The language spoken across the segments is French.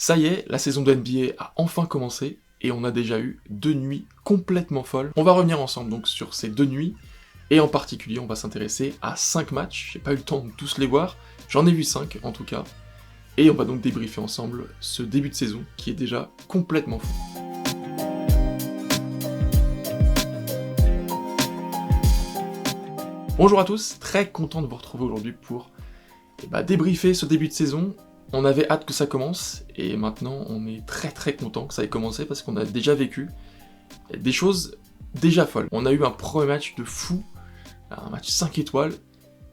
Ça y est, la saison de NBA a enfin commencé et on a déjà eu 2 nuits complètement folles. On va revenir ensemble donc sur ces 2 nuits et en particulier on va s'intéresser à 5 matchs. J'ai pas eu le temps de tous les voir, j'en ai vu 5 en tout cas. Et on va donc débriefer ensemble ce début de saison qui est déjà complètement fou. Bonjour à tous, très content de vous retrouver aujourd'hui pour débriefer ce début de saison. On avait hâte que ça commence, et maintenant on est très content que ça ait commencé parce qu'on a déjà vécu des choses déjà folles. On a eu un premier match de fou, un match 5 étoiles,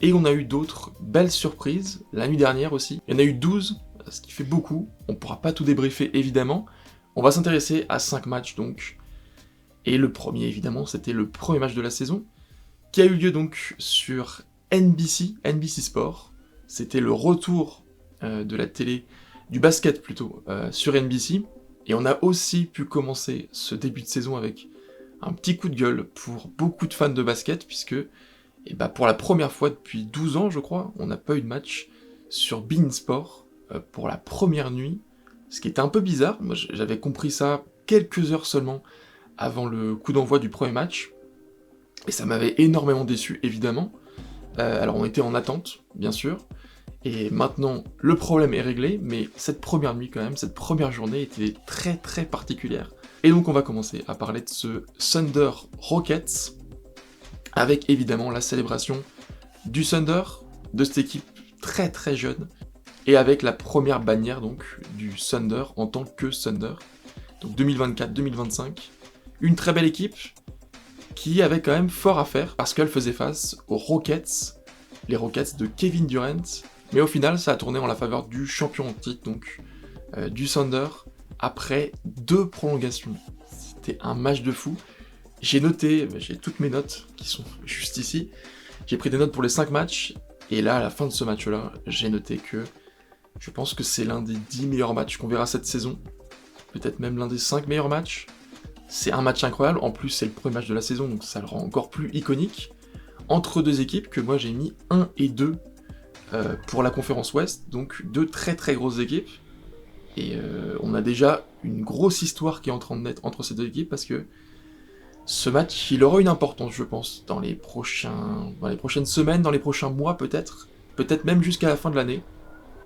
et on a eu d'autres belles surprises, la nuit dernière aussi. Il y en a eu 12, ce qui fait beaucoup, on pourra pas tout débriefer évidemment. On va s'intéresser à 5 matchs donc, et le premier évidemment c'était le premier match de la saison, qui a eu lieu donc sur NBC Sport. C'était le retour de la télé, du basket plutôt, sur NBC. Et on a aussi pu commencer ce début de saison avec un petit coup de gueule pour beaucoup de fans de basket, puisque pour la première fois depuis 12 ans, je crois, on n'a pas eu de match sur beIN Sport pour la première nuit, ce qui était un peu bizarre. Moi, j'avais compris ça quelques heures seulement avant le coup d'envoi du premier match, et ça m'avait énormément déçu, évidemment. Alors on était en attente, bien sûr, et maintenant le problème est réglé, mais cette première nuit quand même, cette première journée était très particulière. Et donc on va commencer à parler de ce Thunder Rockets, avec évidemment la célébration du Thunder, de cette équipe très jeune, et avec la première bannière donc du Thunder en tant que Thunder, donc 2024-2025, une très belle équipe, qui avait quand même fort à faire, parce qu'elle faisait face aux Rockets, les Rockets de Kevin Durant, mais au final ça a tourné en la faveur du champion en titre, donc du Thunder, après 2 prolongations. C'était un match de fou. J'ai noté, j'ai toutes mes notes qui sont juste ici, j'ai pris des notes pour les 5 matchs, et là à la fin de ce match-là, j'ai noté que je pense que c'est l'un des 10 meilleurs matchs qu'on verra cette saison, peut-être même l'un des 5 meilleurs matchs. C'est un match incroyable, en plus c'est le premier match de la saison, donc ça le rend encore plus iconique, entre 2 équipes que moi j'ai mis 1 et 2 pour la conférence Ouest, donc 2 très grosses équipes, et on a déjà une grosse histoire qui est en train de naître entre ces 2 équipes, parce que ce match, il aura une importance, je pense, dans les prochaines semaines, dans les prochains mois peut-être même jusqu'à la fin de l'année,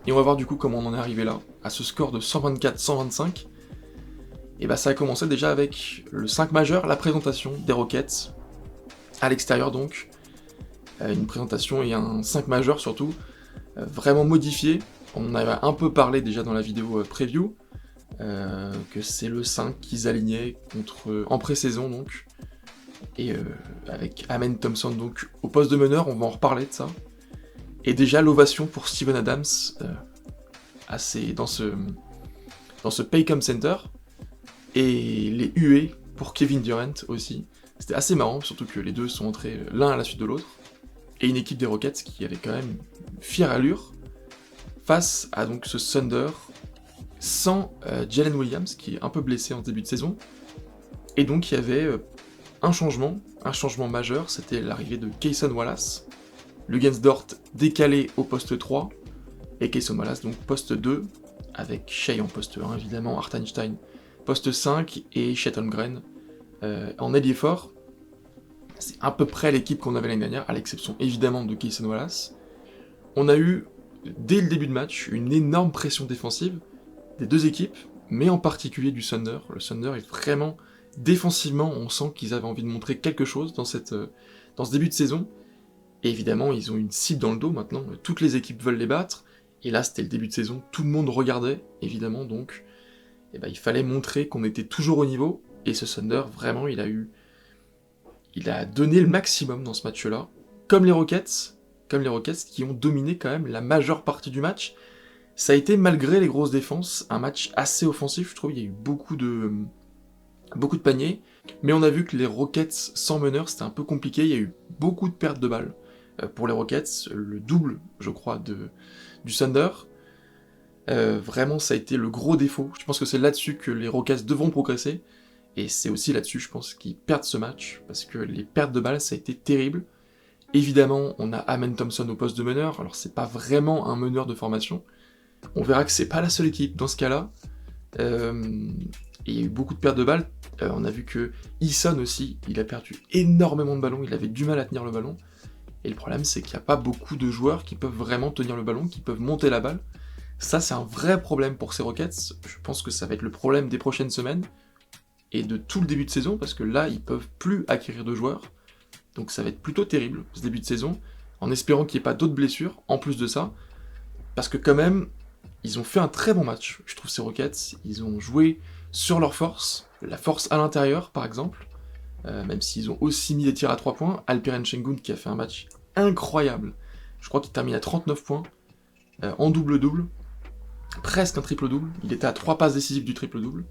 et on va voir du coup comment on en est arrivé là, à ce score de 124-125, et ça a commencé déjà avec le 5 majeur, la présentation des Rockets, à l'extérieur donc, une présentation et un 5 majeur surtout, vraiment modifié. On avait un peu parlé déjà dans la vidéo preview, que c'est le 5 qu'ils alignaient en pré-saison donc, et avec Amen Thompson donc au poste de meneur, on va en reparler de ça. Et déjà l'ovation pour Steven Adams, dans ce Paycom Center, et les huées pour Kevin Durant aussi. C'était assez marrant, surtout que les deux sont entrés l'un à la suite de l'autre, et une équipe des Rockets qui avait quand même une fière allure, face à donc ce Thunder, sans Jalen Williams, qui est un peu blessé en début de saison, et donc il y avait un changement majeur, c'était l'arrivée de Cason Wallace, Luguentz-Dort décalé au poste 3, et Cason Wallace donc poste 2, avec Shai en poste 1 évidemment, Hartenstein poste 5, et Chet Holmgren en ailier fort. C'est à peu près l'équipe qu'on avait l'année dernière, à l'exception évidemment de Cason Wallace. On a eu, dès le début de match, une énorme pression défensive des 2 équipes, mais en particulier du Thunder. Le Thunder est vraiment, défensivement, on sent qu'ils avaient envie de montrer quelque chose dans ce début de saison. Et évidemment, ils ont une cible dans le dos maintenant, toutes les équipes veulent les battre, et là c'était le début de saison, tout le monde regardait, évidemment, donc il fallait montrer qu'on était toujours au niveau, et ce Thunder, vraiment, il a donné le maximum dans ce match-là, comme les Rockets qui ont dominé quand même la majeure partie du match. Ça a été, malgré les grosses défenses, un match assez offensif, je trouve, il y a eu beaucoup de paniers, mais on a vu que les Rockets sans meneur, c'était un peu compliqué, il y a eu beaucoup de pertes de balles pour les Rockets, le double, je crois, du Thunder. Vraiment, ça a été le gros défaut. Je pense que c'est là-dessus que les Rockets devront progresser, et c'est aussi là-dessus, je pense, qu'ils perdent ce match, parce que les pertes de balles, ça a été terrible. Évidemment, on a Amen Thompson au poste de meneur, alors c'est pas vraiment un meneur de formation, on verra que c'est pas la seule équipe dans ce cas-là, Et il y a eu beaucoup de pertes de balles. On a vu que Eason aussi, il a perdu énormément de ballons, il avait du mal à tenir le ballon. Et le problème, c'est qu'il n'y a pas beaucoup de joueurs qui peuvent vraiment tenir le ballon, qui peuvent monter la balle. Ça, c'est un vrai problème pour ces Rockets. Je pense que ça va être le problème des prochaines semaines et de tout le début de saison, parce que là, ils peuvent plus acquérir de joueurs. Donc ça va être plutôt terrible, ce début de saison, en espérant qu'il n'y ait pas d'autres blessures, en plus de ça. Parce que quand même, ils ont fait un très bon match, je trouve, ces Rockets. Ils ont joué sur leur force, la force à l'intérieur, par exemple. Même s'ils ont aussi mis des tirs à 3 points. Alperen Sengun qui a fait un match incroyable. Je crois qu'il termine à 39 points, en double-double. Presque un triple-double. Il était à 3 passes décisives du triple-double.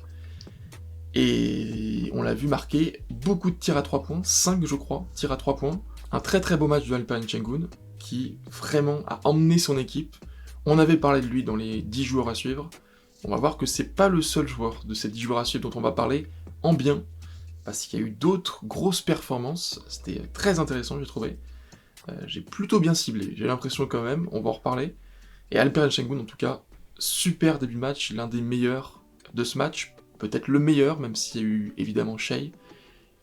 Et on l'a vu marquer beaucoup de tirs à 3 points, 5 je crois, tirs à 3 points. Un très très beau match de Alperen Sengun, qui vraiment a emmené son équipe. On avait parlé de lui dans les 10 joueurs à suivre. On va voir que c'est pas le seul joueur de ces 10 joueurs à suivre dont on va parler en bien, parce qu'il y a eu d'autres grosses performances. C'était très intéressant, j'ai trouvé. J'ai plutôt bien ciblé, j'ai l'impression quand même, on va en reparler. Et Alperen Sengun, en tout cas, super début de match, l'un des meilleurs de ce match, peut-être le meilleur, même s'il y a eu évidemment Shai.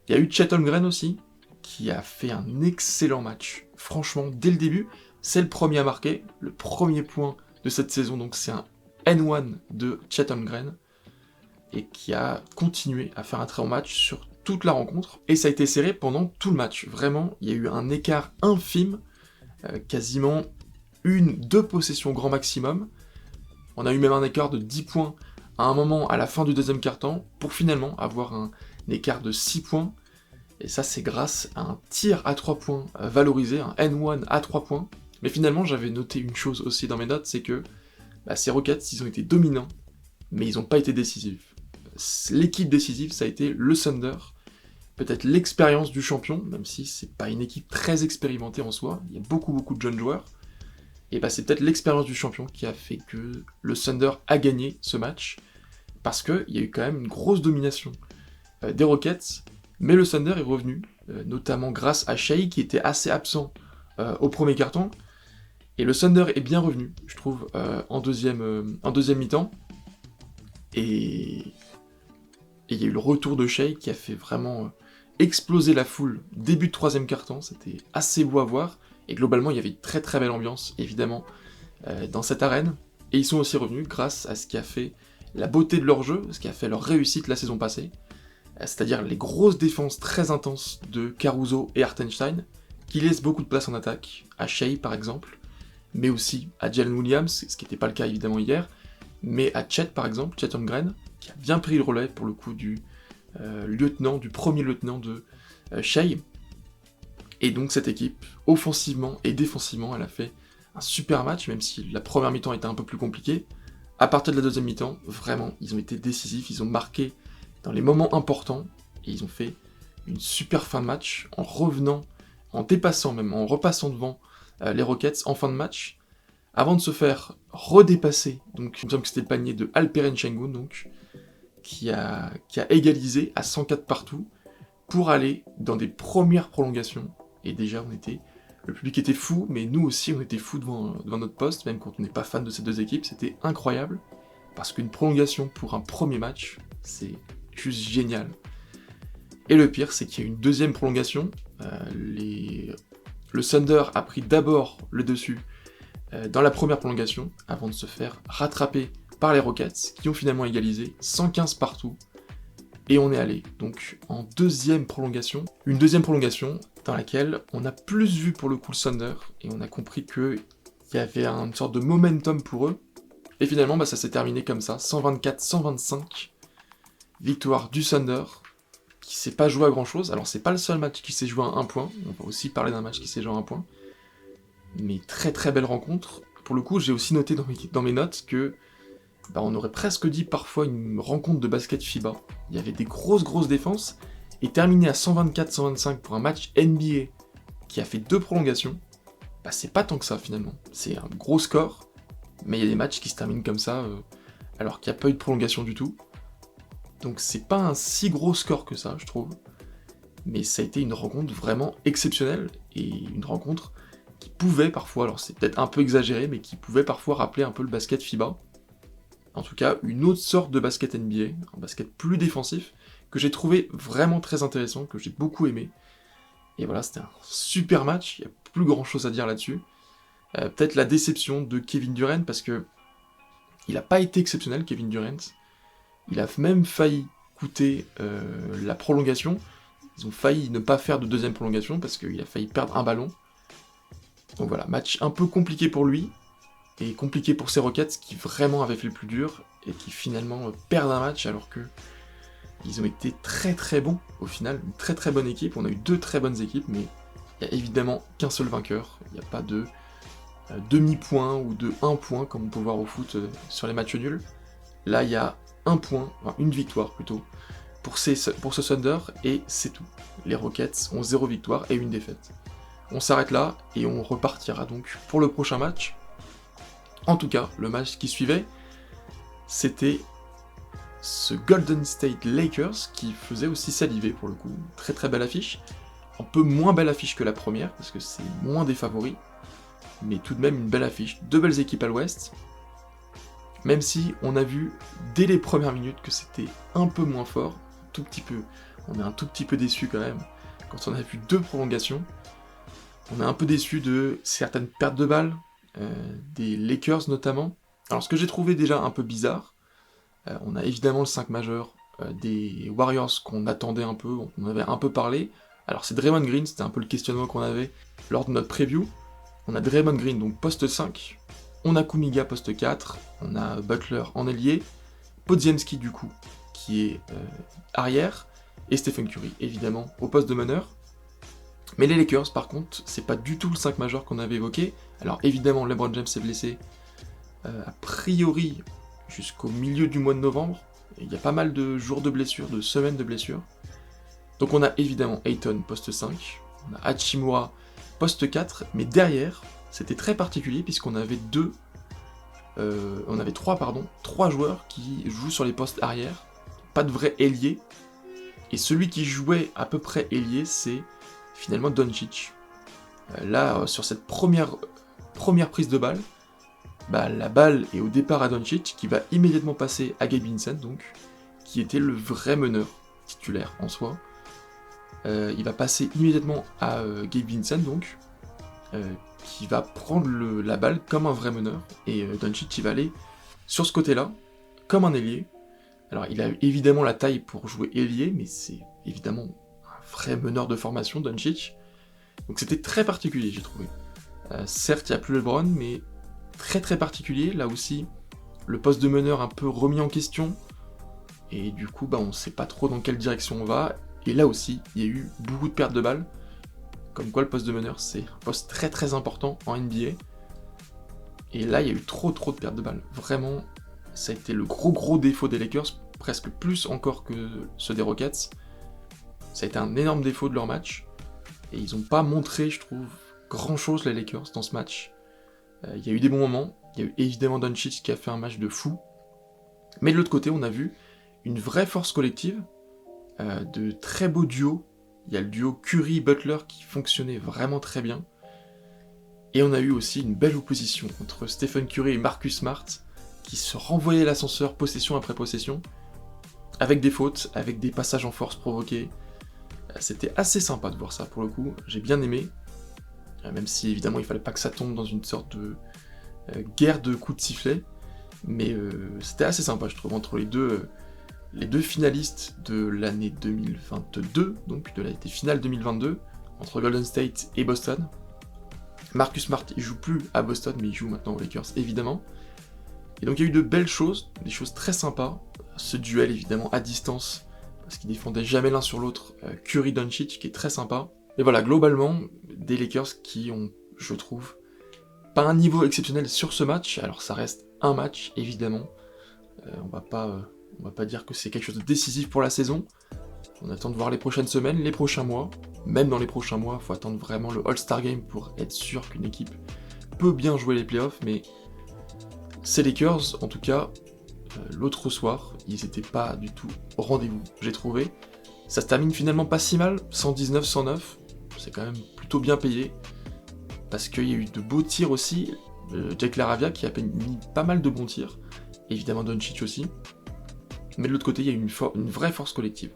Il y a eu Chet Holmgren aussi, qui a fait un excellent match. Franchement, dès le début, c'est le premier à marquer, le premier point de cette saison, donc c'est un N1 de Chet Holmgren, et qui a continué à faire un très bon match sur toute la rencontre, et ça a été serré pendant tout le match. Vraiment, il y a eu un écart infime, quasiment 1-2 possessions grand maximum. On a eu même un écart de 10 points à un moment à la fin du deuxième quart-temps, pour finalement avoir un écart de 6 points, et ça c'est grâce à un tir à 3 points valorisé, un N1 à 3 points. Mais finalement j'avais noté une chose aussi dans mes notes, c'est que ces Rockets, ils ont été dominants, mais ils n'ont pas été décisifs. L'équipe décisive, ça a été le Thunder, peut-être l'expérience du champion, même si c'est pas une équipe très expérimentée en soi, il y a beaucoup de jeunes joueurs, et c'est peut-être l'expérience du champion qui a fait que le Thunder a gagné ce match, parce qu'il y a eu quand même une grosse domination des Rockets, mais le Thunder est revenu, notamment grâce à Shai qui était assez absent au premier quart-temps, et le Thunder est bien revenu, je trouve, en deuxième mi-temps, et il y a eu le retour de Shai qui a fait vraiment exploser la foule début de troisième quart-temps, c'était assez beau à voir, et globalement il y avait une très très belle ambiance, évidemment, dans cette arène, et ils sont aussi revenus grâce à ce qui a fait la beauté de leur jeu, ce qui a fait leur réussite la saison passée, c'est-à-dire les grosses défenses très intenses de Caruso et Hartenstein, qui laissent beaucoup de place en attaque, à Shai par exemple, mais aussi à Jalen Williams, ce qui n'était pas le cas évidemment hier, mais à Chet par exemple, Chet Holmgren, qui a bien pris le relais pour le coup du premier lieutenant de Shai. Et donc cette équipe, offensivement et défensivement, elle a fait un super match, même si la première mi-temps était un peu plus compliquée. À partir de la deuxième mi-temps, vraiment, ils ont été décisifs, ils ont marqué dans les moments importants, et ils ont fait une super fin de match, en revenant, en dépassant même, en repassant devant les Rockets en fin de match, avant de se faire redépasser, donc il me semble que c'était le panier de Alperen Sengun, donc, qui a égalisé à 104 partout, pour aller dans des premières prolongations, et déjà le public était fou, mais nous aussi on était fous devant notre poste, même quand on n'est pas fan de ces deux équipes, c'était incroyable, parce qu'une prolongation pour un premier match, c'est juste génial. Et le pire, c'est qu'il y a eu une deuxième prolongation, le Thunder a pris d'abord le dessus dans la première prolongation, avant de se faire rattraper par les Rockets, qui ont finalement égalisé 115 partout, et on est allé donc en deuxième prolongation, une deuxième prolongation dans laquelle on a plus vu pour le coup le Thunder, et on a compris qu'il y avait une sorte de momentum pour eux, et finalement ça s'est terminé comme ça, 124-125, victoire du Thunder, qui s'est pas joué à grand chose. Alors c'est pas le seul match qui s'est joué à un point, on va aussi parler d'un match qui s'est joué à un point, mais très très belle rencontre. Pour le coup, j'ai aussi noté dans mes notes que on aurait presque dit parfois une rencontre de basket FIBA. Il y avait des grosses défenses, et terminer à 124-125 pour un match NBA qui a fait 2 prolongations, c'est pas tant que ça finalement. C'est un gros score, mais il y a des matchs qui se terminent comme ça, alors qu'il n'y a pas eu de prolongation du tout. Donc c'est pas un si gros score que ça, je trouve. Mais ça a été une rencontre vraiment exceptionnelle, et une rencontre qui pouvait parfois, alors c'est peut-être un peu exagéré, mais qui pouvait parfois rappeler un peu le basket FIBA. En tout cas, une autre sorte de basket NBA, un basket plus défensif, que j'ai trouvé vraiment très intéressant, que j'ai beaucoup aimé. Et voilà, c'était un super match, il n'y a plus grand chose à dire là-dessus. Peut-être la déception de Kevin Durant, parce que il n'a pas été exceptionnel, Kevin Durant. Il a même failli coûter la prolongation. Ils ont failli ne pas faire de deuxième prolongation, parce qu'il a failli perdre un ballon. Donc voilà, match un peu compliqué pour lui, et compliqué pour ses Rockets, qui vraiment avaient fait le plus dur, et qui finalement perdent un match, alors que ils ont été très très bons, au final, une très très bonne équipe. On a eu 2 très bonnes équipes, mais il n'y a évidemment qu'un seul vainqueur. Il n'y a pas de demi-point ou de 1 point, comme on peut voir au foot sur les matchs nuls. Là, il y a 1 point, enfin une victoire plutôt, pour ce Thunder, et c'est tout. Les Rockets ont 0 victoire et 1 défaite. On s'arrête là, et on repartira donc pour le prochain match. En tout cas, le match qui suivait, c'était ce Golden State Lakers qui faisait aussi saliver pour le coup. Très très belle affiche. Un peu moins belle affiche que la première, parce que c'est moins des favoris. Mais tout de même une belle affiche. 2 belles équipes à l'ouest. Même si on a vu dès les premières minutes que c'était un peu moins fort. Tout petit peu. On est un tout petit peu déçu quand même. Quand on a vu 2 prolongations, on est un peu déçu de certaines pertes de balles. Des Lakers notamment. Alors ce que j'ai trouvé déjà un peu bizarre, on a évidemment le 5 majeur des Warriors qu'on attendait un peu, on avait un peu parlé. Alors c'est Draymond Green, c'était un peu le questionnement qu'on avait lors de notre preview. On a Draymond Green, donc poste 5, on a Kuminga poste 4, on a Butler en ailier, Podziemski du coup, qui est arrière, et Stephen Curry, évidemment, au poste de meneur. Mais les Lakers, par contre, c'est pas du tout le 5 majeur qu'on avait évoqué. Alors évidemment, LeBron James s'est blessé, a priori, jusqu'au milieu du mois de novembre. Il y a pas mal de jours de blessure, de semaines de blessure. Donc on a évidemment Ayton, poste 5, on a Hachimura, poste 4, mais derrière, c'était très particulier puisqu'on avait trois joueurs qui jouent sur les postes arrière, pas de vrai ailier, et celui qui jouait à peu près ailier, c'est finalement Doncic. Là, sur cette première prise de balle, la balle est au départ à Doncic, qui va immédiatement passer à Gabe Vincent, donc, qui était le vrai meneur titulaire en soi. Il va passer immédiatement à Gabe Vincent, donc, qui va prendre la balle comme un vrai meneur, et Doncic il va aller sur ce côté-là, comme un ailier. Alors il a évidemment la taille pour jouer ailier, mais c'est évidemment un vrai meneur de formation, Doncic. Donc c'était très particulier, j'ai trouvé. Certes, il n'y a plus LeBron, mais très très particulier, là aussi, le poste de meneur un peu remis en question, et du coup, on ne sait pas trop dans quelle direction on va, et là aussi, il y a eu beaucoup de pertes de balles, comme quoi le poste de meneur, c'est un poste très très important en NBA, et là, il y a eu trop de pertes de balles. Vraiment, ça a été le gros défaut des Lakers, presque plus encore que ceux des Rockets. Ça a été un énorme défaut de leur match, et ils n'ont pas montré, je trouve, grand-chose les Lakers dans ce match. Il y a eu des bons moments, il y a eu évidemment Doncic qui a fait un match de fou, mais de l'autre côté, on a vu une vraie force collective, de très beaux duos. Il y a le duo Curry-Butler qui fonctionnait vraiment très bien, et on a eu aussi une belle opposition entre Stephen Curry et Marcus Smart, qui se renvoyaient l'ascenseur possession après possession, avec des fautes, avec des passages en force provoqués. C'était assez sympa de voir ça pour le coup, j'ai bien aimé, même si évidemment il fallait pas que ça tombe dans une sorte de guerre de coups de sifflet, mais c'était assez sympa je trouve, entre les deux finalistes de l'année 2022, donc des finales 2022, entre Golden State et Boston. Marcus Smart il joue plus à Boston, mais il joue maintenant aux Lakers évidemment. Et donc il y a eu de belles choses, des choses très sympas, ce duel évidemment à distance, parce qu'ils défendaient jamais l'un sur l'autre, Curry-Doncic qui est très sympa. Et voilà, globalement, des Lakers qui ont, je trouve, pas un niveau exceptionnel sur ce match, alors ça reste un match, évidemment. On va pas dire que c'est quelque chose de décisif pour la saison. On attend de voir les prochaines semaines, les prochains mois. Même dans les prochains mois, il faut attendre vraiment le All-Star Game pour être sûr qu'une équipe peut bien jouer les playoffs, mais ces Lakers, en tout cas, l'autre soir, ils étaient pas du tout au rendez-vous, j'ai trouvé. Ça se termine finalement pas si mal, 119-109, c'est quand même plutôt bien payé, parce qu'il y a eu de beaux tirs aussi, Jack LaRavia qui a mis pas mal de bons tirs, évidemment Doncic aussi. Mais de l'autre côté, il y a une vraie force collective.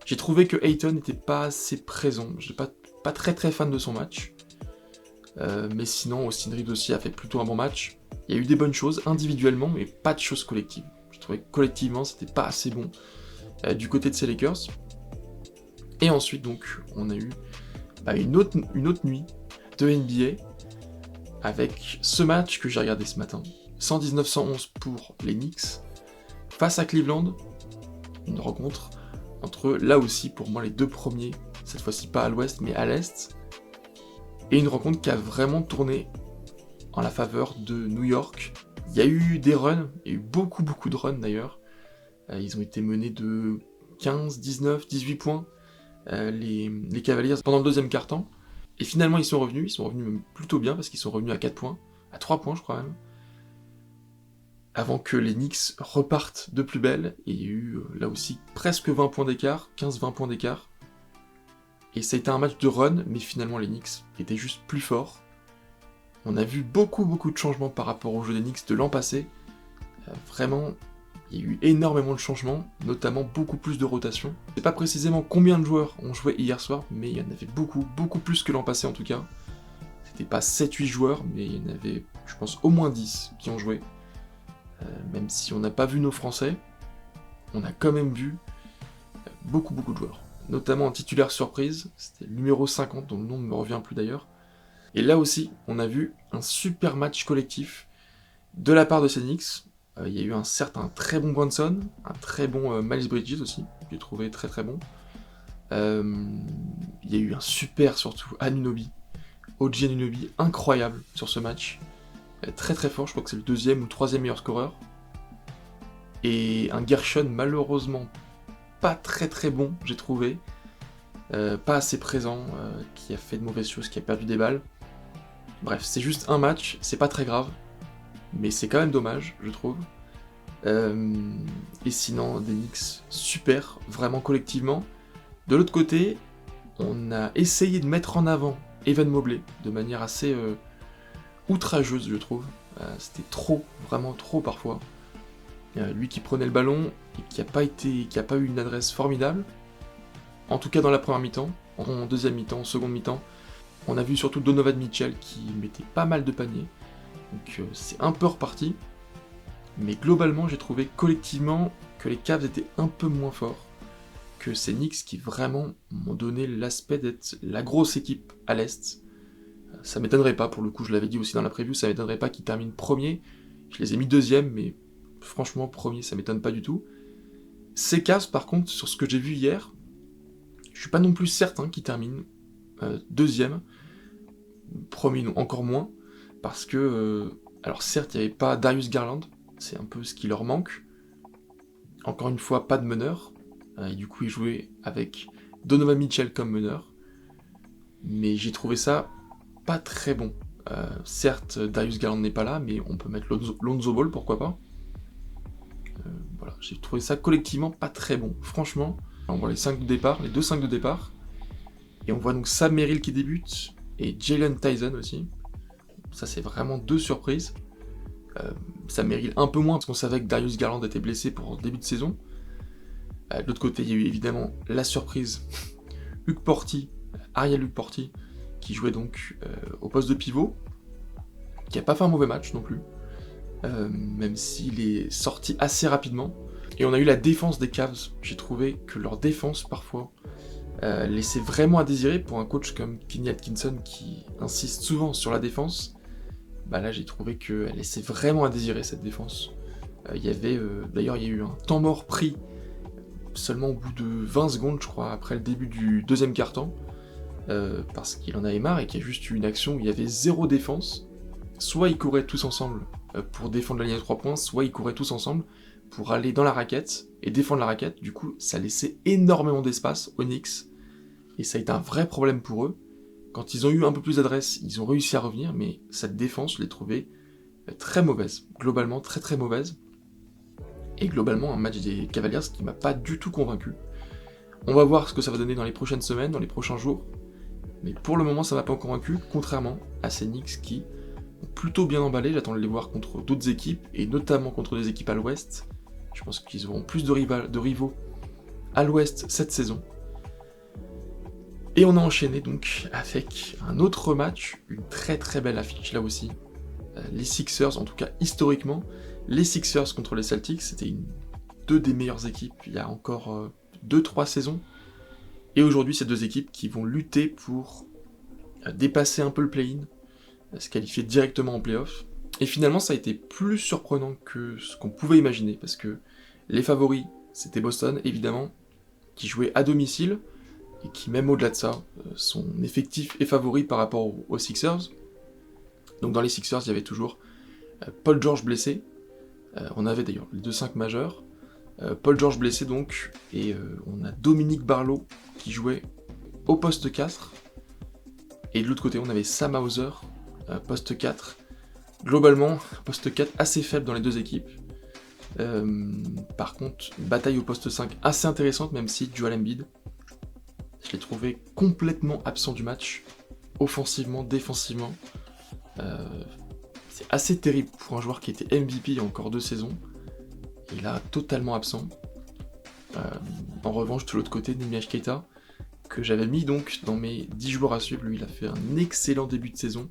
J'ai trouvé que Ayton n'était pas assez présent, je n'étais pas très très fan de son match. Mais sinon, Austin Reeves aussi a fait plutôt un bon match. Il y a eu des bonnes choses individuellement, mais pas de choses collectives. Je trouvais que collectivement, c'était pas assez bon du côté de ces Lakers. Et ensuite, donc, on a eu une autre nuit de NBA avec ce match que j'ai regardé ce matin. 119-111 pour les Knicks face à Cleveland. Une rencontre entre, là aussi, pour moi, les deux premiers, cette fois-ci pas à l'ouest, mais à l'est. Et une rencontre qui a vraiment tourné en la faveur de New York. Il y a eu des runs, il y a eu beaucoup de runs d'ailleurs. Ils ont été menés de 15, 19, 18 points, les Cavaliers, pendant le deuxième quart-temps. Et finalement, ils sont revenus même plutôt bien, parce qu'ils sont revenus à 4 points, à 3 points je crois même. Avant que les Knicks repartent de plus belle, et il y a eu là aussi presque 20 points d'écart, 15-20 points d'écart. Et ça a été un match de run, mais finalement les Knicks étaient juste plus forts. On a vu beaucoup de changements par rapport au jeu des Knicks de l'an passé. Vraiment, il y a eu énormément de changements, notamment beaucoup plus de rotation. Je ne sais pas précisément combien de joueurs ont joué hier soir, mais il y en avait beaucoup plus que l'an passé en tout cas. C'était pas 7-8 joueurs, mais il y en avait, je pense, au moins 10 qui ont joué. Même si on n'a pas vu nos Français, on a quand même vu beaucoup de joueurs. Notamment un titulaire surprise, c'était le numéro 50, dont le nom ne me revient plus d'ailleurs. Et là aussi, on a vu un super match collectif de la part de ces Knicks. Il y a eu un très bon Brunson, un très bon Miles Bridges aussi, que j'ai trouvé très bon. Il y a eu un super, surtout, Anunoby, OG Anunoby, incroyable sur ce match. Très fort, je crois que c'est le 2e ou 3e meilleur scoreur. Et un Gershon, malheureusement, pas très bon, j'ai trouvé. Pas assez présent, qui a fait de mauvaises choses, qui a perdu des balles. Bref, c'est juste un match, c'est pas très grave, mais c'est quand même dommage, je trouve. Et sinon, des Knicks super, vraiment collectivement. De l'autre côté, on a essayé de mettre en avant Evan Mobley de manière assez outrageuse, je trouve. C'était vraiment trop parfois. Lui qui prenait le ballon et qui a pas eu une adresse formidable. En tout cas dans la première mi-temps, en deuxième mi-temps, en seconde mi-temps, on a vu surtout Donovan Mitchell qui mettait pas mal de paniers. Donc c'est un peu reparti. Mais globalement, j'ai trouvé collectivement que les Cavs étaient un peu moins forts que ces Knicks qui vraiment m'ont donné l'aspect d'être la grosse équipe à l'Est. Ça m'étonnerait pas, pour le coup, je l'avais dit aussi dans la preview, ça m'étonnerait pas qu'ils terminent premier. Je les ai mis deuxième, mais franchement, premier, ça m'étonne pas du tout. Ces Cavs, par contre, sur ce que j'ai vu hier, je suis pas non plus certain qu'ils terminent deuxième. Premier, non, encore moins, parce que, alors certes, il n'y avait pas Darius Garland, c'est un peu ce qui leur manque. Encore une fois, pas de meneur, et du coup, ils jouaient avec Donovan Mitchell comme meneur, mais j'ai trouvé ça pas très bon. Certes, Darius Garland n'est pas là, mais on peut mettre Lonzo Ball, pourquoi pas. Voilà, j'ai trouvé ça collectivement pas très bon. Franchement, on voit les 5 de départ, les 2 5 de départ, et on voit donc Sam Merrill qui débute, et Jalen Tyson aussi. Ça, c'est vraiment 2 surprises. Sam Merrill un peu moins, parce qu'on savait que Darius Garland était blessé pour le début de saison. De l'autre côté, il y a eu évidemment la surprise, Ariel Luc Porti, qui jouait donc au poste de pivot, qui a pas fait un mauvais match non plus, même s'il est sorti assez rapidement. Et on a eu la défense des Cavs. J'ai trouvé que leur défense, parfois, laissait vraiment à désirer pour un coach comme Kenny Atkinson, qui insiste souvent sur la défense. Bah là, j'ai trouvé qu'elle laissait vraiment à désirer, cette défense. D'ailleurs, il y a eu un temps mort pris seulement au bout de 20 secondes, je crois, après le début du deuxième quart-temps, parce qu'il en avait marre et qu'il y a juste eu une action où il y avait 0 défense. Soit ils couraient tous ensemble pour défendre la ligne à 3 points, soit ils couraient tous ensemble pour aller dans la raquette et défendre la raquette. Du coup, ça laissait énormément d'espace aux Knicks, et ça a été un vrai problème pour eux. Quand ils ont eu un peu plus d'adresse, ils ont réussi à revenir, mais cette défense, je l'ai trouvée très mauvaise, globalement très mauvaise. Et globalement, un match des Cavaliers qui m'a pas du tout convaincu. On va voir ce que ça va donner dans les prochaines semaines, dans les prochains jours. Mais pour le moment, ça m'a pas convaincu, contrairement à ces Knicks qui ont plutôt bien emballé, j'attends de les voir contre d'autres équipes, et notamment contre des équipes à l'ouest. Je pense qu'ils auront plus de rivaux à l'ouest cette saison. Et on a enchaîné donc avec un autre match, une très très belle affiche là aussi. Les Sixers, en tout cas historiquement, les Sixers contre les Celtics, c'était deux des meilleures équipes il y a encore 2-3 saisons. Et aujourd'hui, c'est deux équipes qui vont lutter pour dépasser un peu le play-in, se qualifier directement en play-off. Et finalement, ça a été plus surprenant que ce qu'on pouvait imaginer, parce que les favoris, c'était Boston, évidemment, qui jouait à domicile, et qui, même au-delà de ça, son effectif est favori par rapport aux Sixers. Donc dans les Sixers, il y avait toujours Paul George blessé, on avait d'ailleurs les 2-5 majeurs, Paul George blessé donc, et on a Dominique Barlow qui jouait au poste 4, et de l'autre côté on avait Sam Hauser, poste 4. Globalement, poste 4 assez faible dans les deux équipes. Par contre, bataille au poste 5 assez intéressante, même si Joel Embiid, je l'ai trouvé complètement absent du match, offensivement, défensivement. C'est assez terrible pour un joueur qui était MVP il y a encore 2 saisons. Il est totalement absent. En revanche, de l'autre côté, Neemias Queta, que j'avais mis donc dans mes 10 joueurs à suivre, lui il a fait un excellent début de saison.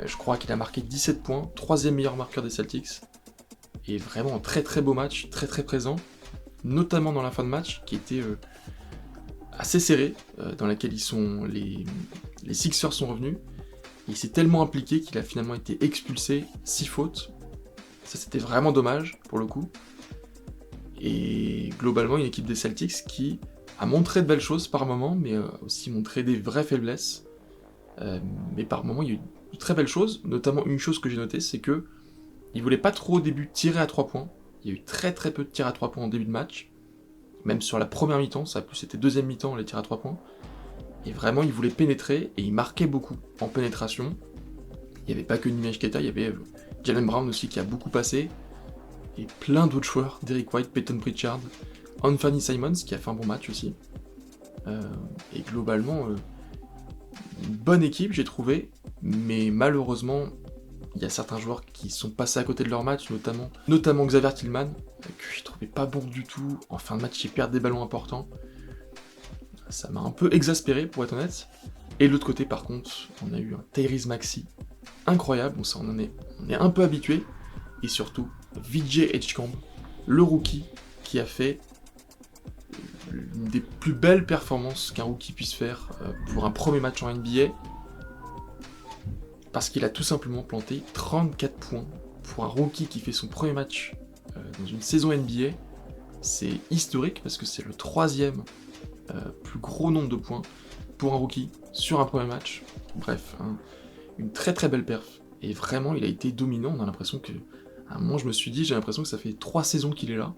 Je crois qu'il a marqué 17 points, 3e meilleur marqueur des Celtics. Et vraiment un très très beau match, très très présent, notamment dans la fin de match, qui était assez serré, dans laquelle les Sixers sont revenus. Et il s'est tellement impliqué qu'il a finalement été expulsé, 6 fautes. Ça c'était vraiment dommage pour le coup. Et globalement une équipe des Celtics qui a montré de belles choses par moments, mais aussi montré des vraies faiblesses. Mais par moments il y a eu de très belles choses, notamment une chose que j'ai notée, c'est que ils voulaient pas trop au début tirer à 3 points. Il y a eu très très peu de tirs à 3 points en début de match. Même sur la première mi-temps, ça a plus été deuxième mi-temps les tirs à 3 points. Et vraiment, ils voulaient pénétrer, et ils marquaient beaucoup en pénétration. Il n'y avait pas que Neemias Queta, il y avait Jaylen Brown aussi qui a beaucoup passé, et plein d'autres joueurs, Derrick White, Peyton Pritchard, Anthony Simons qui a fait un bon match aussi. Et globalement, une bonne équipe j'ai trouvé, mais malheureusement, il y a certains joueurs qui sont passés à côté de leur match, notamment Xavier Tillman, que je trouvais pas bon du tout. En fin de match, il perd des ballons importants. Ça m'a un peu exaspéré, pour être honnête. Et de l'autre côté, par contre, on a eu un Tyrese Maxey incroyable. Bon, ça, on est un peu habitué. Et surtout, VJ Edgecomb, le rookie, qui a fait une des plus belles performances qu'un rookie puisse faire pour un premier match en NBA. Parce qu'il a tout simplement planté 34 points pour un rookie qui fait son premier match dans une saison NBA. C'est historique parce que c'est le 3e plus gros nombre de points pour un rookie sur un premier match. Bref, une très très belle perf. Et vraiment, il a été dominant. On a l'impression que, à un moment, je me suis dit, j'ai l'impression que ça fait 3 saisons qu'il est là.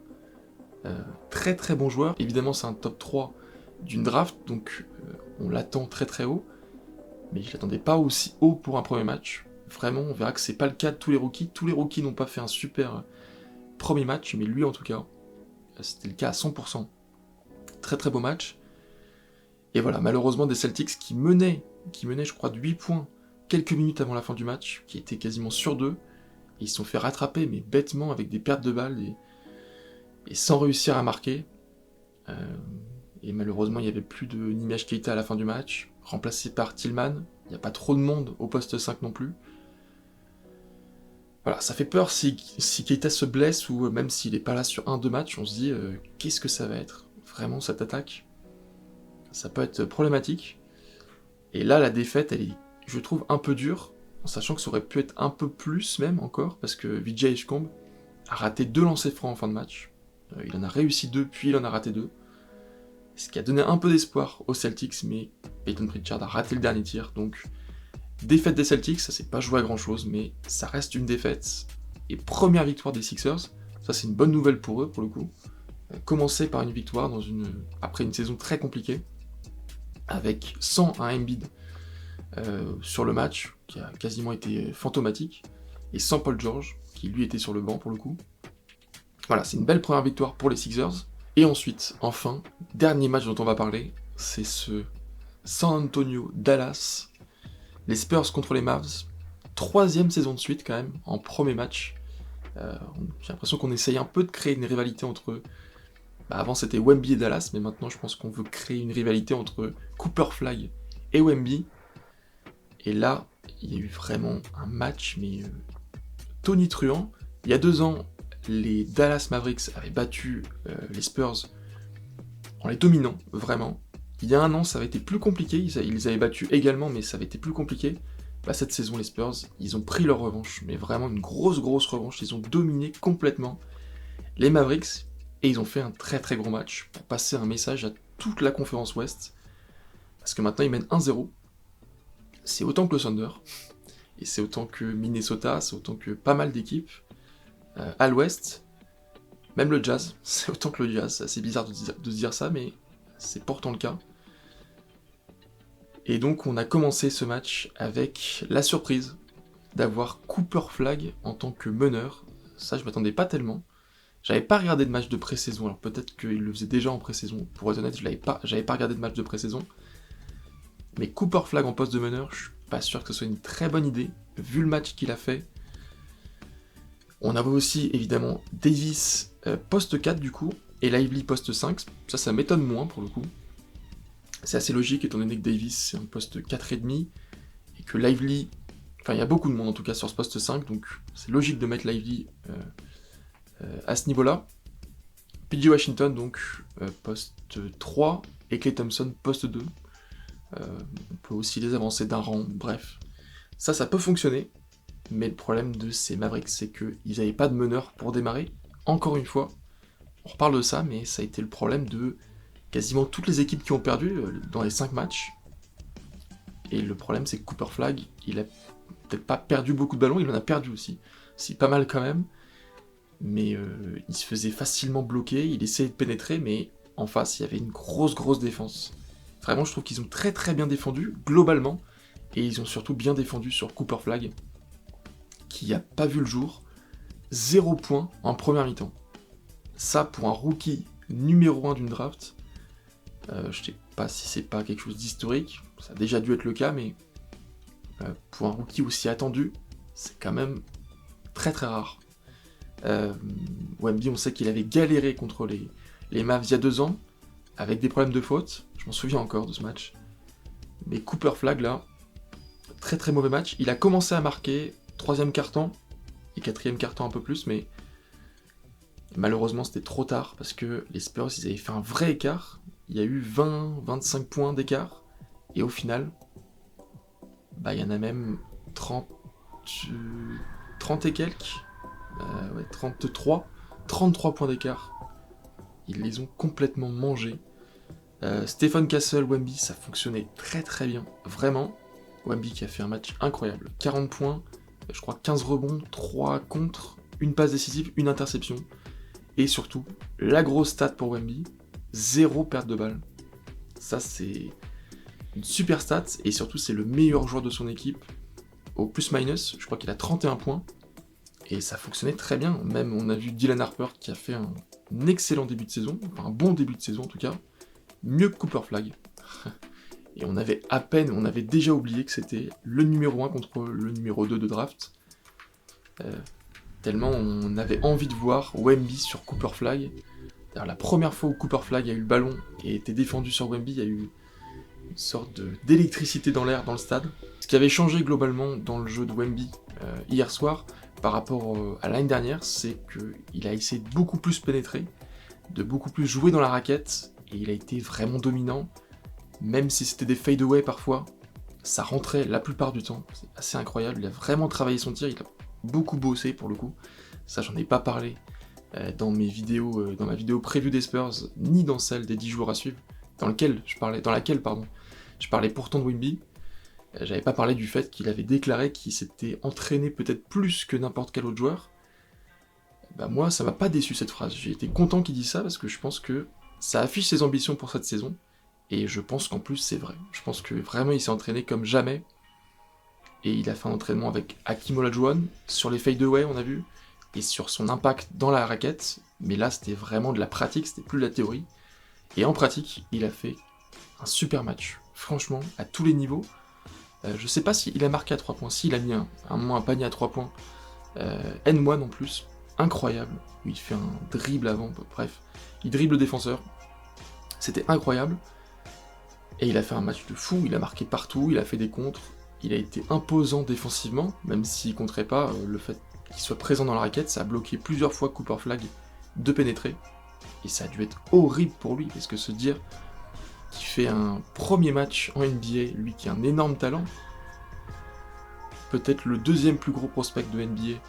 Très très bon joueur. Évidemment, c'est un top 3 d'une draft, donc on l'attend très très haut. Mais je l'attendais pas aussi haut pour un premier match. Vraiment, on verra que c'est pas le cas de tous les rookies. Tous les rookies n'ont pas fait un super premier match, mais lui en tout cas, c'était le cas à 100%. Très très beau match. Et voilà, malheureusement des Celtics qui menaient je crois de 8 points quelques minutes avant la fin du match, qui étaient quasiment sur 2, et ils se sont fait rattraper, mais bêtement, avec des pertes de balles, et sans réussir à marquer. Et malheureusement, il n'y avait plus de Neemias Queta à la fin du match, remplacé par Tillman. Il n'y a pas trop de monde au poste 5 non plus. Voilà, ça fait peur si Keita se blesse, ou même s'il n'est pas là sur 1-2 matchs, on se dit qu'est-ce que ça va être ? Vraiment, cette attaque, ça peut être problématique. Et là, la défaite, elle est, je trouve, un peu dure, en sachant que ça aurait pu être un peu plus même encore, parce que VJ Edgecomb a raté 2 lancers francs en fin de match. Il en a réussi 2, puis il en a raté 2. Ce qui a donné un peu d'espoir aux Celtics, mais Peyton Pritchard a raté le dernier tir, donc défaite des Celtics, ça s'est pas joué à grand chose, mais ça reste une défaite. Et première victoire des Sixers, ça c'est une bonne nouvelle pour eux pour le coup. Commencer par une victoire après une saison très compliquée, avec 100 à Embiid sur le match, qui a quasiment été fantomatique, et sans Paul George, qui lui était sur le banc pour le coup. Voilà, c'est une belle première victoire pour les Sixers. Et ensuite, enfin, dernier match dont on va parler, c'est ce San Antonio-Dallas, les Spurs contre les Mavs. 3e saison de suite quand même, en premier match. J'ai l'impression qu'on essaye un peu de créer une rivalité entre... avant c'était Wemby et Dallas, mais maintenant je pense qu'on veut créer une rivalité entre Cooper Flag et Wemby. Et là, il y a eu vraiment un match, mais tonitruant. Il y a 2 ans, les Dallas Mavericks avaient battu les Spurs en les dominant, vraiment. Il y a 1 an, ça avait été plus compliqué, ils les avaient battus également, mais ça avait été plus compliqué. Cette saison, les Spurs, ils ont pris leur revanche, mais vraiment une grosse revanche, ils ont dominé complètement les Mavericks, et ils ont fait un très gros match pour passer un message à toute la conférence Ouest, parce que maintenant ils mènent 1-0, c'est autant que le Thunder, et c'est autant que Minnesota, c'est autant que pas mal d'équipes à l'Ouest, même le Jazz, c'est autant que le Jazz, c'est assez bizarre de se dire ça, mais c'est pourtant le cas. Et donc on a commencé ce match avec la surprise d'avoir Cooper Flag en tant que meneur. Ça, je m'attendais pas tellement. J'avais pas regardé de match de pré-saison, alors peut-être qu'il le faisait déjà en pré-saison. Pour être honnête, j'avais pas regardé de match de pré-saison. Mais Cooper Flag en poste de meneur, je suis pas sûr que ce soit une très bonne idée, vu le match qu'il a fait. On avait aussi, évidemment, Davis poste 4 du coup, et Lively poste 5. Ça m'étonne moins pour le coup. C'est assez logique étant donné que Davis c'est un poste 4,5 et que Lively, il y a beaucoup de monde en tout cas sur ce poste 5, donc c'est logique de mettre Lively à ce niveau-là. PJ Washington donc poste 3 et Klay Thompson poste 2. On peut aussi les avancer d'un rang, bref. Ça peut fonctionner, mais le problème de ces Mavericks c'est qu'ils n'avaient pas de meneur pour démarrer. Encore une fois, on reparle de ça, mais ça a été le problème de quasiment toutes les équipes qui ont perdu dans les 5 matchs. Et le problème, c'est que Cooper Flag, il a peut-être pas perdu beaucoup de ballons, il en a perdu aussi. C'est pas mal quand même. Mais il se faisait facilement bloquer, il essayait de pénétrer, mais en face, il y avait une grosse défense. Vraiment, je trouve qu'ils ont très bien défendu, globalement. Et ils ont surtout bien défendu sur Cooper Flag, qui a pas vu le jour. 0 points en première mi-temps. Ça, pour un rookie numéro 1 d'une draft, je sais pas si c'est pas quelque chose d'historique, ça a déjà dû être le cas, mais pour un rookie aussi attendu, c'est quand même très rare. Wemby, on sait qu'il avait galéré contre les Mavs il y a 2 ans, avec des problèmes de faute, je m'en souviens encore de ce match. Mais Cooper Flag, là, très mauvais match. Il a commencé à marquer 3e quart-temps, et 4e quart-temps un peu plus, mais malheureusement c'était trop tard, parce que les Spurs, ils avaient fait un vrai écart. Il y a eu 20-25 points d'écart, et au final, il y en a même 30 et quelques, 33 points d'écart. Ils les ont complètement mangés. Stephen Castle, Wemby, ça fonctionnait très bien, vraiment. Wemby qui a fait un match incroyable, 40 points, je crois 15 rebonds, 3 contre, une passe décisive, une interception, et surtout, la grosse stat pour Wemby, 0 perte de balle. Ça c'est une super stat, et surtout c'est le meilleur joueur de son équipe, au plus-minus, je crois qu'il a 31 points, et ça fonctionnait très bien. Même on a vu Dylan Harper qui a fait un excellent début de saison, enfin un bon début de saison en tout cas, mieux que Cooper Flag. Et on avait déjà oublié que c'était le numéro 1 contre le numéro 2 de draft. Tellement on avait envie de voir Wemby sur Cooper Flag. D'ailleurs, la première fois où Cooper Flag a eu le ballon et était défendu sur Wemby, il y a eu une sorte d'électricité dans l'air dans le stade. Ce qui avait changé globalement dans le jeu de Wemby hier soir par rapport à l'année dernière, c'est qu'il a essayé de beaucoup plus pénétrer, de beaucoup plus jouer dans la raquette, et il a été vraiment dominant, même si c'était des fade-away parfois, ça rentrait la plupart du temps, c'est assez incroyable, il a vraiment travaillé son tir, il a beaucoup bossé pour le coup, ça j'en ai pas parlé dans ma vidéo preview des Spurs, ni dans celle des 10 jours à suivre, dans laquelle je parlais pourtant de Wemby. J'avais pas parlé du fait qu'il avait déclaré qu'il s'était entraîné peut-être plus que n'importe quel autre joueur. Moi, ça m'a pas déçu cette phrase. J'ai été content qu'il dise ça parce que je pense que ça affiche ses ambitions pour cette saison. Et je pense qu'en plus, c'est vrai. Je pense que vraiment, il s'est entraîné comme jamais. Et il a fait un entraînement avec Hakeem Olajuwon sur les fadeaway, on a vu, et sur son impact dans la raquette. Mais là, c'était vraiment de la pratique, c'était plus de la théorie. Et en pratique, il a fait un super match. Franchement, à tous les niveaux. Je sais pas s'il a marqué à 3 points, s'il a mis un panier à 3 points. N1 en plus, incroyable, où il fait un dribble avant, bref, il dribble le défenseur, c'était incroyable, et il a fait un match de fou, il a marqué partout, il a fait des contres, il a été imposant défensivement, même s'il compterait pas, le fait qu'il soit présent dans la raquette, ça a bloqué plusieurs fois Cooper Flag de pénétrer, et ça a dû être horrible pour lui, parce que se dire qu'il fait un premier match en NBA, lui qui a un énorme talent, peut-être le deuxième plus gros prospect de NBA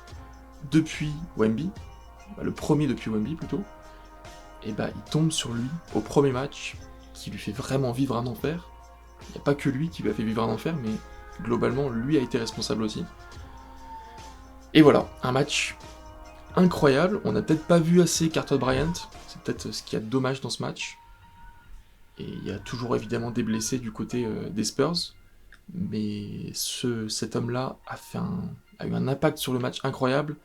depuis Wemby, le premier depuis Wemby plutôt, et bah il tombe sur lui au premier match qui lui fait vraiment vivre un enfer. Il n'y a pas que lui qui lui a fait vivre un enfer, mais globalement lui a été responsable aussi. Et voilà, un match incroyable. On n'a peut-être pas vu assez Carter Bryant, c'est peut-être ce qu'il y a de dommage dans ce match. Et il y a toujours évidemment des blessés du côté des Spurs, mais cet homme-là a eu un impact sur le match incroyable.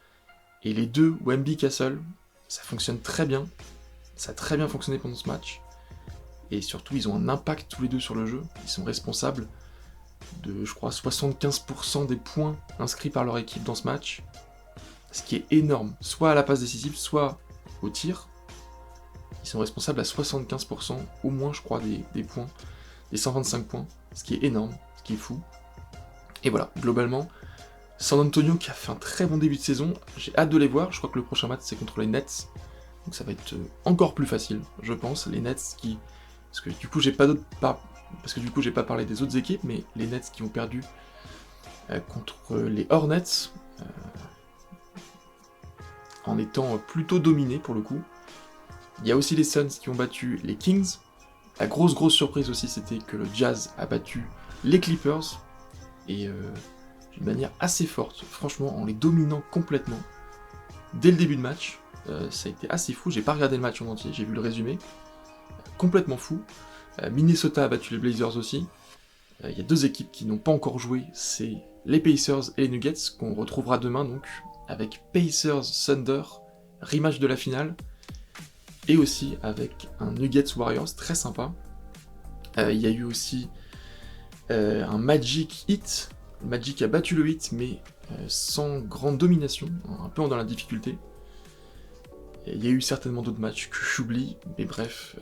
Et les deux, Wemby Castle, ça fonctionne très bien. Ça a très bien fonctionné pendant ce match. Et surtout, ils ont un impact tous les deux sur le jeu. Ils sont responsables de, je crois, 75% des points inscrits par leur équipe dans ce match. Ce qui est énorme. Soit à la passe décisive, soit au tir. Ils sont responsables à 75% au moins, je crois, des points. Des 125 points. Ce qui est énorme. Ce qui est fou. Et voilà, globalement, San Antonio qui a fait un très bon début de saison. J'ai hâte de les voir. Je crois que le prochain match, c'est contre les Nets. Donc ça va être encore plus facile, je pense. Les Nets qui... Parce que du coup, j'ai pas parlé des autres équipes, mais les Nets qui ont perdu contre les Hornets, en étant plutôt dominés pour le coup. Il y a aussi les Suns qui ont battu les Kings. La grosse surprise aussi, c'était que le Jazz a battu les Clippers, et d'une manière assez forte, franchement, en les dominant complètement, dès le début de match. Ça a été assez fou, j'ai pas regardé le match en entier, j'ai vu le résumé. Complètement fou. Minnesota a battu les Blazers aussi. Il y a deux équipes qui n'ont pas encore joué, c'est les Pacers et les Nuggets, qu'on retrouvera demain donc, avec Pacers Thunder, rematch de la finale, et aussi avec un Nuggets Warriors, très sympa. Il y a eu aussi un Magic Heat. Magic a battu le Heat, mais sans grande domination, un peu dans la difficulté. Il y a eu certainement d'autres matchs que j'oublie, mais bref,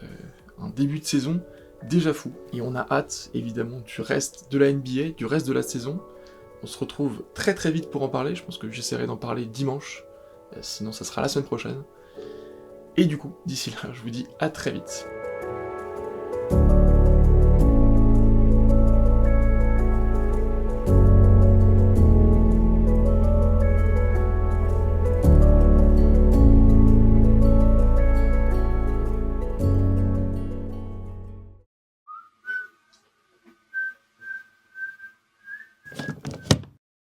un début de saison déjà fou. Et on a hâte, évidemment, du reste de la NBA, du reste de la saison. On se retrouve très vite pour en parler, je pense que j'essaierai d'en parler dimanche, sinon ça sera la semaine prochaine. Et du coup, d'ici là, je vous dis à très vite.